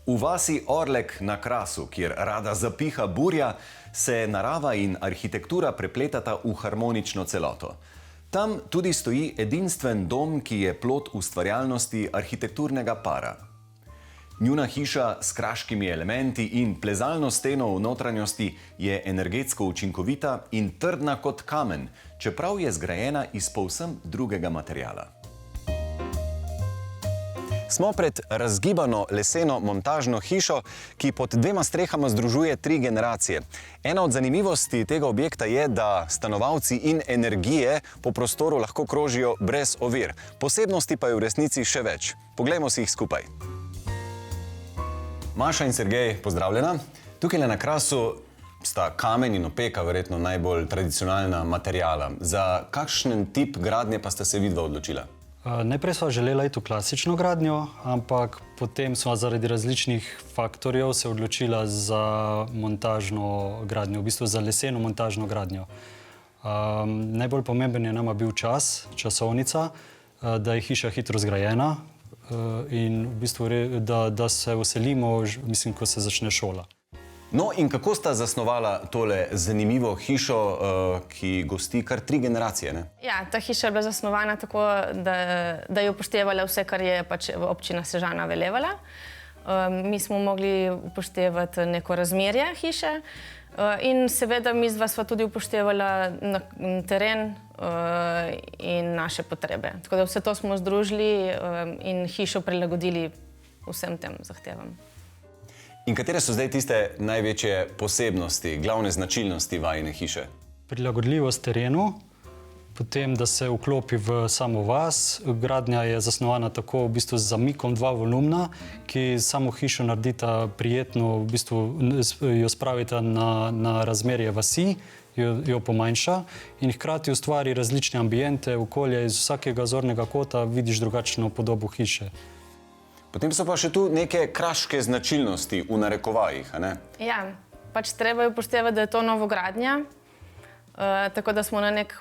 V vasi Orlek na Krasu, kjer rada zapiha burja, se narava in arhitektura prepletata v harmonično celoto. Tam tudi stoji edinstven dom, ki je plod ustvarjalnosti arhitekturnega para. Njuna hiša s kraškimi elementi in plezalno steno v notranjosti je energetsko učinkovita in trdna kot kamen, čeprav je zgrajena iz povsem drugega materiala. Smo pred razgibano leseno montažno hišo, ki pod dvema strehama združuje 3 generacije. Ena od zanimivosti tega objekta je, da stanovalci in energije po prostoru lahko krožijo brez ovir. Posebnosti pa je v resnici še več. Poglejmo si jih skupaj. Maša in Sergej, pozdravljena. Tukaj na Krasu sta kamen in opeka verjetno najbolj tradicionalna materijala. Za kakšen tip gradnje pa sta se vidva odločila? Najprej sva želela iti v klasično gradnjo, ampak potem sva zaradi različnih faktorjev se odločila za montažno gradnjo, v bistvu za leseno montažno gradnjo. Najbolj pomemben je nama bil časovnica, da je hiša hitro zgrajena in v bistvu, da se vselimo, mislim, ko se začne šola. No, in kako sta zasnovala tole zanimivo hišo, ki gosti kar 3 generacije, ne? Ja, ta hiša je bila zasnovana tako, da je upoštevala vse, kar je pač občina Sežana velevala. Mi smo mogli upoštevati neko razmerje hiše in seveda mi sva tudi upoštevala teren in naše potrebe. Tako da vse to smo združili in hišo prilagodili vsem tem zahtevam. In katere so zdaj tiste največje posebnosti, glavne značilnosti vajine hiše? Prilagodljivost terenu, potem, da se vklopi v samo vas. Gradnja je zasnovana tako v bistvu z zamikom 2 volumna, ki samo hišo naredita prijetno, v bistvu jo spravita na razmerje vasi, jo pomanjša in hkrati ustvari različne ambiente, okolje, iz vsakega zornega kota vidiš drugačno podobo hiše. Potem so pa še tu neke kraške značilnosti v narekovajih, a ne? Ja, pač treba je upoštevati, da je to novogradnja, tako da smo na nek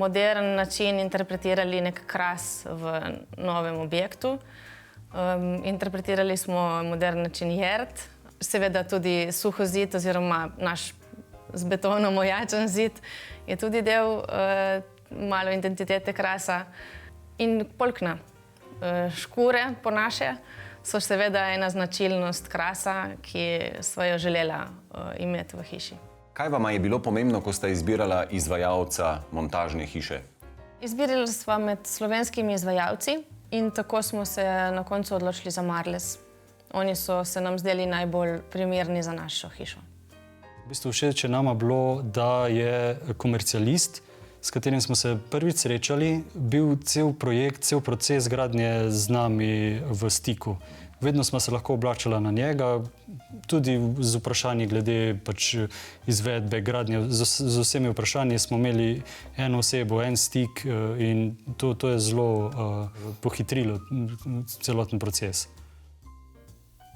modern način interpretirali nek kras v novem objektu. Interpretirali smo modern način jert, seveda tudi suhozid oziroma naš z betonom ojačan zid je tudi del malo identitete krasa in polkna. Škure po naše so seveda ena značilnost krasa, ki sva jo želela imeti v hiši. Kaj vama je bilo pomembno, ko sta izbirala izvajalca montažne hiše? Izbirali sva med slovenskimi izvajalci in tako smo se na koncu odločili za Marles. Oni so se nam zdeli najbolj primerni za našo hišo. V bistvu všeč je nama bilo, da je komercialist, s katerim smo se prvič srečali, bil cel projekt, cel proces gradnje z nami v stiku. Vedno smo se lahko oblačila na njega, tudi z vprašanji glede pač izvedbe gradnje. Z vsemi vprašanji smo imeli eno osebo, en stik in to je zelo pohitrilo celoten proces.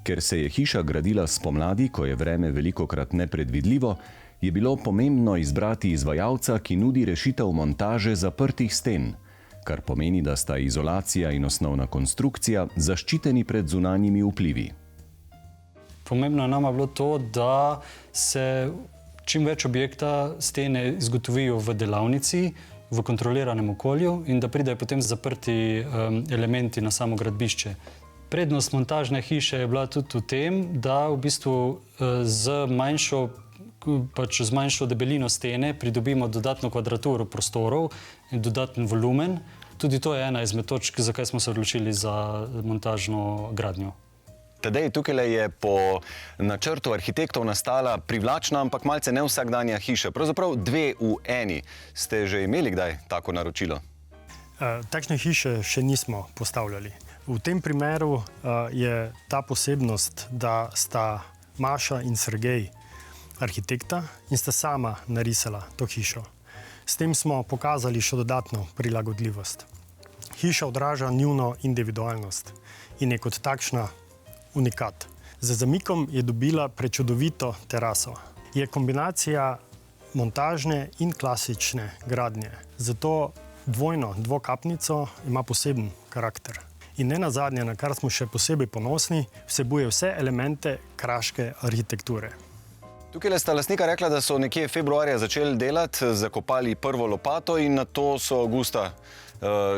Ker se je hiša gradila spomladi, ko je vreme velikokrat nepredvidljivo, je bilo pomembno izbrati izvajalca, ki nudi rešitev montaže zaprtih sten, kar pomeni, da sta izolacija in osnovna konstrukcija zaščiteni pred zunanjimi vplivi. Pomembno je nama bilo to, da se čim več objekta stene izgotovijo v delavnici, v kontroliranem okolju in da pridejo potem zaprti elementi na samo gradbišče. Prednost montažne hiše je bila tudi v tem, da v bistvu z manjšo debelino stene pridobimo dodatno kvadraturo prostorov in dodaten volumen. Tudi to je ena izmed točk, zakaj smo se odločili za montažno gradnjo. Tadej, tukaj je po načrtu arhitektov nastala privlačna, ampak malce nevsakdanja hiša. Pravzaprav 2 v eni. Ste že imeli kdaj tako naročilo? Takšne hiše še nismo postavljali. V tem primeru je ta posebnost, da sta Maša in Sergej arhitekta in sta sama narisala to hišo. S tem smo pokazali še dodatno prilagodljivost. Hiša odraža njuno individualnost in je kot takšna unikat. Z zamikom je dobila prečudovito teraso. Je kombinacija montažne in klasične gradnje. Zato dvokapnico ima poseben karakter. In ne nazadnje, na kar smo še posebej ponosni, vsebuje vse elemente kraške arhitekture. Tukaj sta lastnika rekla, da so nekje februarja začeli delati, zakopali prvo lopato in na to so avgusta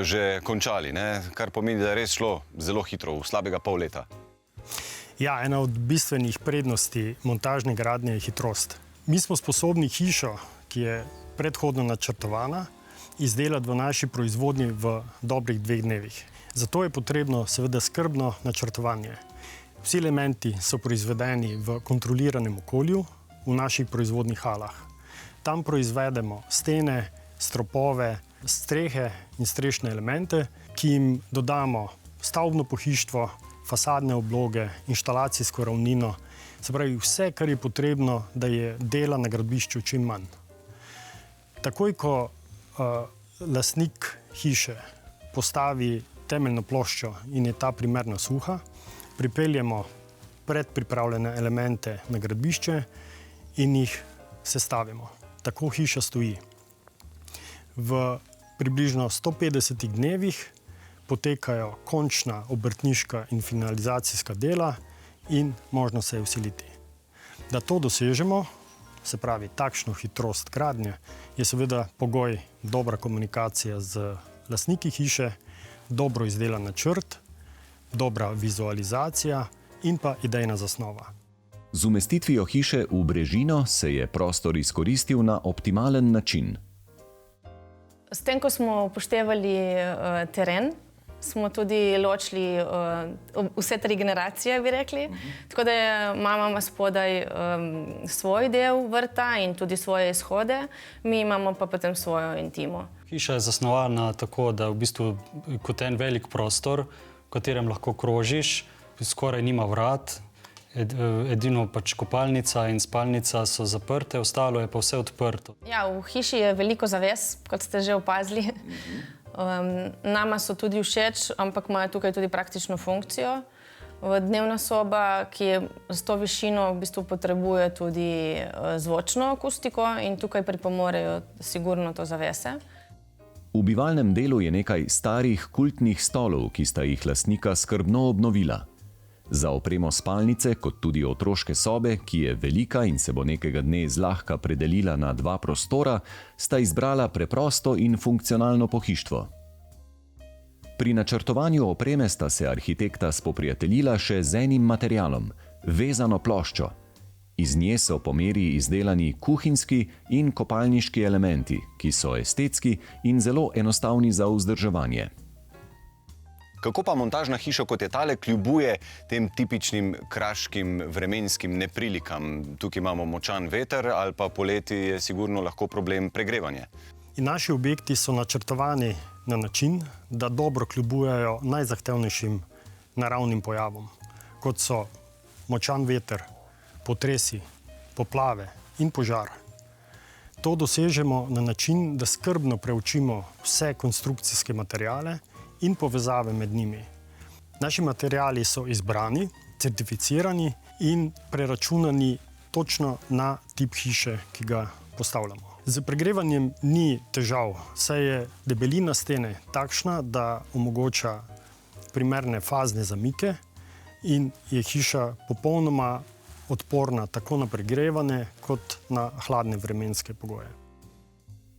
že končali, ne? Kar pomeni, da je res šlo zelo hitro, v slabega pol leta. Ja, ena od bistvenih prednosti montažne gradnje je hitrost. Mi smo sposobni hišo, ki je predhodno načrtovana, izdelati v naši proizvodnji v dobrih 2 dnevih. Zato je potrebno seveda skrbno načrtovanje. Vsi elementi so proizvedeni v kontroliranem okolju, v naših proizvodnih halah. Tam proizvedemo stene, stropove, strehe in strešne elemente, ki jim dodamo stavbno pohištvo, fasadne obloge, inštalacijsko ravnino, se pravi vse, kar je potrebno, da je dela na gradbišču čim manj. Takoj, ko lastnik hiše postavi temeljno ploščo in je ta primerno suha, pripeljemo predpripravljene elemente na gradbišče in jih sestavimo. Tako hiša stoji. V približno 150 dnevih potekajo končna obrtniška in finalizacijska dela in možno se je vseliti. Da to dosežemo, se pravi takšno hitrost gradnje, je seveda pogoj dobra komunikacija z lastniki hiše, dobro izdelan načrt, dobra vizualizacija in pa idejna zasnova. Z umestitvijo hiše v brežino se je prostor izkoristil na optimalen način. S tem, ko smo upoštevali teren, smo tudi ločili vse 3 generacije, bi rekli. Tako da je mama spodaj svoj del vrta in tudi svoje izhode, mi imamo pa potem svojo intimo. Hiša je zasnovana tako, da v bistvu kot en velik prostor, v katerem lahko krožiš, skoraj nima vrat, edino pač kopalnica in spalnica so zaprte, ostalo je pa vse odprto. Ja, v hiši je veliko zaves, kot ste že opazili. Nama so tudi všeč, ampak imajo tukaj tudi praktično funkcijo. Dnevna soba, ki je s to višino, v bistvu potrebuje tudi zvočno akustiko in tukaj pripomorejo sigurno to zavese. V bivalnem delu je nekaj starih kultnih stolov, ki sta jih lastnika skrbno obnovila. Za opremo spalnice, kot tudi otroške sobe, ki je velika in se bo nekega dne zlahka predelila na 2 prostora, sta izbrala preprosto in funkcionalno pohištvo. Pri načrtovanju opreme sta se arhitekta spoprijateljila še z enim materialom – vezano ploščo. Iz nje so po meri izdelani kuhinjski in kopalniški elementi, ki so estetski in zelo enostavni za vzdrževanje. Kako pa montažna hiša kot je tale kljubuje tem tipičnim kraškim vremenskim neprilikam? Tukaj imamo močan veter ali pa poleti je sigurno lahko problem pregrevanje. In naši objekti so načrtovani na način, da dobro kljubujejo najzahtevnejšim naravnim pojavom, kot so močan veter, potresi, poplave in požar. To dosežemo na način, da skrbno preučimo vse konstrukcijske materiale in povezave med njimi. Naši materiali so izbrani, certificirani in preračunani točno na tip hiše, ki ga postavljamo. Z pregrevanjem ni težav, saj je debelina stene takšna, da omogoča primerne fazne zamike in je hiša popolnoma odporna tako na pregrevane kot na hladne vremenske pogoje.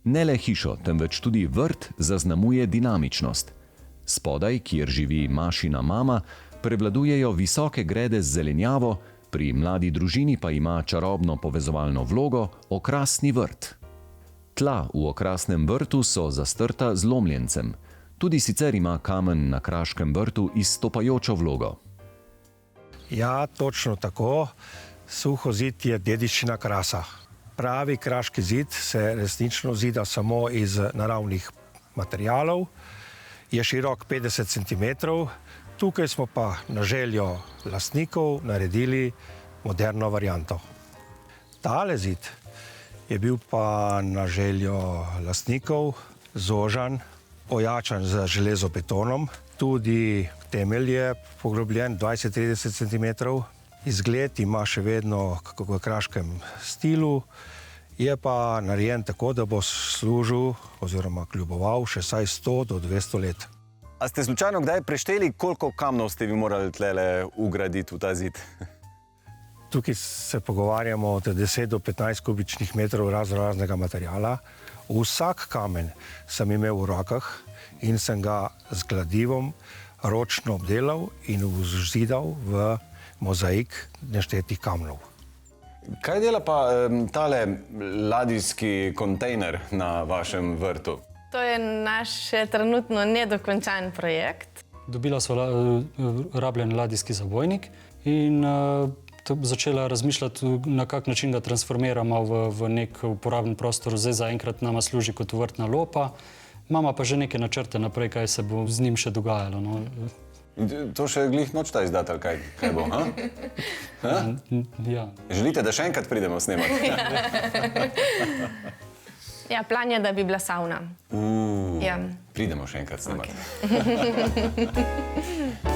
Ne le hišo, temveč tudi vrt zaznamuje dinamičnost. Spodaj, kjer živi Mašina mama, prevladujejo visoke grede z zelenjavo, pri mladi družini pa ima čarobno povezovalno vlogo okrasni vrt. Tla v okrasnem vrtu so zastrta z lomljencem. Tudi sicer ima kamen na kraškem vrtu izstopajočo vlogo. Ja, točno tako. Suhozid je dediščina krasa. Pravi kraški zid se resnično zida samo iz naravnih materialov. Je širok 50 cm, tukaj smo pa na željo lastnikov naredili moderno varianto. Tale zid je bil pa na željo lastnikov zožan, ojačan z železobetonom, tudi temelj je poglobljen 20-30 cm, izgled ima še vedno v kraškem stilu, je pa narejen tako, da bo služil oziroma kljuboval še vsaj 100 do 200 let. A ste slučajno kdaj prešteli, koliko kamnov ste vi morali tlele ugraditi v ta zid? Tukaj se pogovarjamo od 10 do 15 kubičnih metrov raznega materijala. Vsak kamen sem imel v rokah in sem ga z kladivom ročno obdelal in vzidal v mozaik neštetih kamnov. Kaj dela pa tale ladijski kontejner na vašem vrtu? To je naš še trenutno nedokončan projekt. Dobila sva rabljen ladijski zabojnik in začela razmišljati, na kak način ga transformiramo v nek uporaben prostor. Zdaj zaenkrat nama služi kot vrtna lopa, imamo pa že neke načrte naprej, kaj se bo z njim še dogajalo. No. To še glih nočta izdati, ali kaj bo, ha? Ja. Želite, da še enkrat pridemo snemati? Ja, plan je, da bi bila savna. Ja. Pridemo še enkrat snemati. Okay.